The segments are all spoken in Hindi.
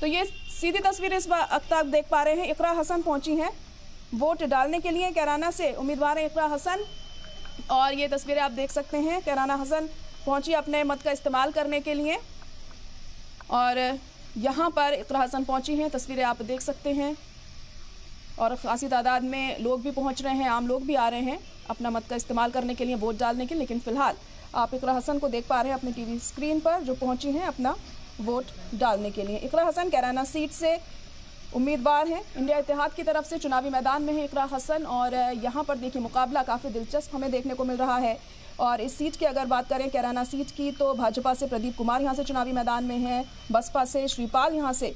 तो ये सीधी तस्वीर इस वक्त आप देख पा रहे हैं। इकरा हसन पहुंची हैं वोट डालने के लिए। कैराना से उम्मीदवार है इकरा हसन और ये तस्वीरें आप देख सकते हैं। कैराना हसन पहुंची अपने मत का इस्तेमाल करने के लिए और यहाँ पर इकरा हसन पहुंची हैं, तस्वीरें आप देख सकते हैं। और खासी तादाद में लोग भी पहुंच रहे हैं, आम लोग भी आ रहे हैं अपना मत का इस्तेमाल करने के लिए, वोट डालने के लिए। लेकिन फिलहाल आप इकरा हसन को देख पा रहे हैं अपनी टीवी स्क्रीन पर, जो पहुंची हैं अपना वोट डालने के लिए। इकरा हसन कैराना सीट से उम्मीदवार हैं, इंडिया इत्तेहाद की तरफ से चुनावी मैदान में है इकरा हसन। और यहाँ पर देखिए मुकाबला काफ़ी दिलचस्प हमें देखने को मिल रहा है। और इस सीट की अगर बात करें कैराना सीट की, तो भाजपा से प्रदीप कुमार यहाँ से चुनावी मैदान में हैं, बसपा से श्रीपाल यहाँ से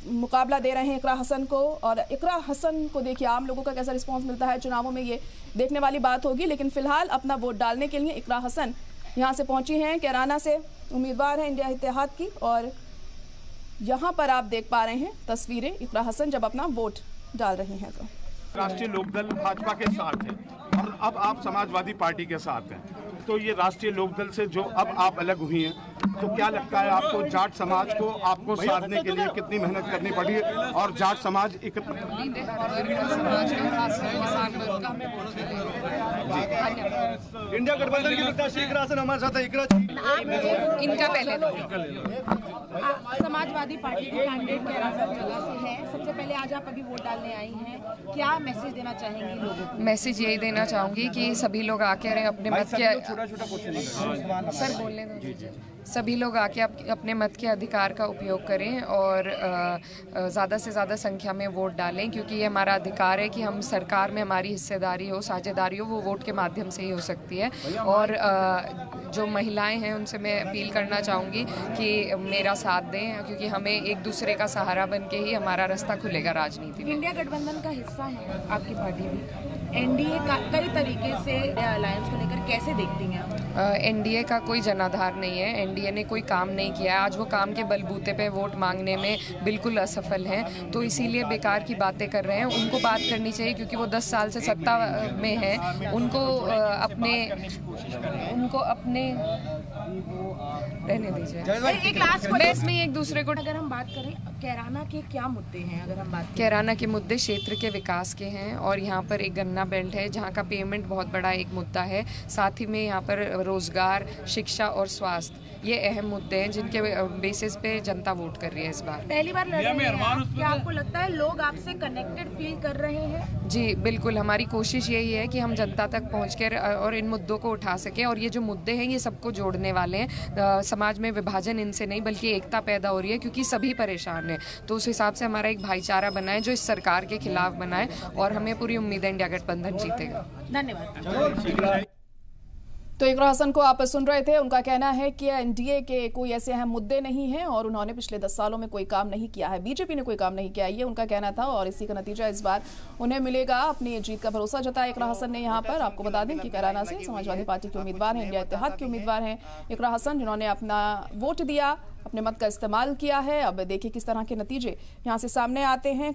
मुकाबला दे रहे हैं इकरा हसन को। और इकरा हसन को देखिए आम लोगों का कैसा रिस्पांस मिलता है चुनावों में, ये देखने वाली बात होगी। लेकिन फिलहाल अपना वोट डालने के लिए इकरा हसन यहाँ से पहुंची हैं, कैराना से उम्मीदवार हैं इंडिया इत्तेहाद की। और यहाँ पर आप देख पा रहे हैं तस्वीरें इकरा हसन जब अपना वोट डाल रही हैं। तो राष्ट्रीय लोकदल भाजपा के साथ है और अब आप समाजवादी पार्टी के साथ हैं, तो ये राष्ट्रीय लोकदल से जो अब आप अलग हुई हैं, तो क्या लगता है आपको जाट समाज को आपको साधने के लिए कितनी मेहनत करनी पड़ी और जाट समाज इंडिया गठबंधन की प्रत्याशी इकरा हसन हमारे साथ है। इकरा इनका पहले समाजवादी पार्टी के कैंडिडेट कैराना जगह से है। सबसे पहले आज आप अभी वोट डालने आई हैं, क्या मैसेज देना चाहेंगी लोगों को? मैसेज यही देना चाहूंगी कि सभी लोग आके अपने मत के सर बोलने दो, सभी लोग आके अपने मत के अधिकार का उपयोग करें और ज़्यादा से ज़्यादा संख्या में वोट डालें, क्योंकि ये हमारा अधिकार है कि हम सरकार में हमारी हिस्सेदारी हो, साझेदारी हो, वो वोट के माध्यम से ही हो सकती है। और जो महिलाएं हैं उनसे मैं अपील करना चाहूँगी कि मेरा साथ दें, क्योंकि हमें एक दूसरे का सहारा बन के ही हमारा रास्ता खुलेगा राजनीति में। इंडिया गठबंधन का हिस्सा है आपकी पार्टी भी, एनडीए का कई तरीके से अलायंस को लेकर कैसे देखती हैं आप? एनडीए का कोई जनाधार नहीं है, एनडीए ने कोई काम नहीं किया है। आज वो काम के बलबूते पे वोट मांगने में बिल्कुल असफल हैं, तो इसीलिए बेकार की बातें कर रहे हैं। उनको बात करनी चाहिए क्योंकि वो 10 साल से सत्ता में है, उनको अपने रहने दीजिए। एक लास्ट में एक दूसरे को, अगर हम बात करें कैराना के क्या मुद्दे हैं? अगर हम बात करें कैराना के मुद्दे क्षेत्र के विकास के हैं और यहाँ पर एक गन्ना बेल्ट है जहाँ का पेमेंट बहुत बड़ा एक मुद्दा है। साथ ही में यहाँ पर रोजगार, शिक्षा और स्वास्थ्य, ये अहम मुद्दे हैं जिनके बेसिस पे जनता वोट कर रही है इस बार। पहली बार लड़ रहे हैं, क्या आपको लगता है लोग आपसे कनेक्टेड फील कर रहे हैं? जी बिल्कुल, हमारी कोशिश यही है कि हम जनता तक पहुंचकर और इन मुद्दों को उठा सकें। और ये जो मुद्दे हैं ये सबको जोड़ने वाले हैं, समाज में विभाजन इनसे नहीं बल्कि एकता पैदा हो रही है, क्योंकि सभी परेशान हैं। तो उस हिसाब से हमारा एक भाईचारा बना है जो इस सरकार के खिलाफ बना है और हमें पूरी उम्मीद है इंडिया गठबंधन जीतेगा। धन्यवाद। तो इकरा हसन को आप सुन रहे थे, उनका कहना है कि एनडीए के कोई ऐसे अहम मुद्दे नहीं हैं और उन्होंने पिछले 10 सालों में कोई काम नहीं किया है, बीजेपी ने कोई काम नहीं किया, ये उनका कहना था। और इसी का नतीजा इस बार उन्हें मिलेगा। अपनी जीत का भरोसा जताया इकरा हसन ने यहाँ पर। आपको बता दें कि कैराना से समाजवादी पार्टी के उम्मीदवार हैं, इंडिया इत्तेहाद के उम्मीदवार हैं इकरा हसन, जिन्होंने अपना वोट दिया, अपने मत का इस्तेमाल किया है। अब देखिए किस तरह के नतीजे यहाँ से सामने आते हैं।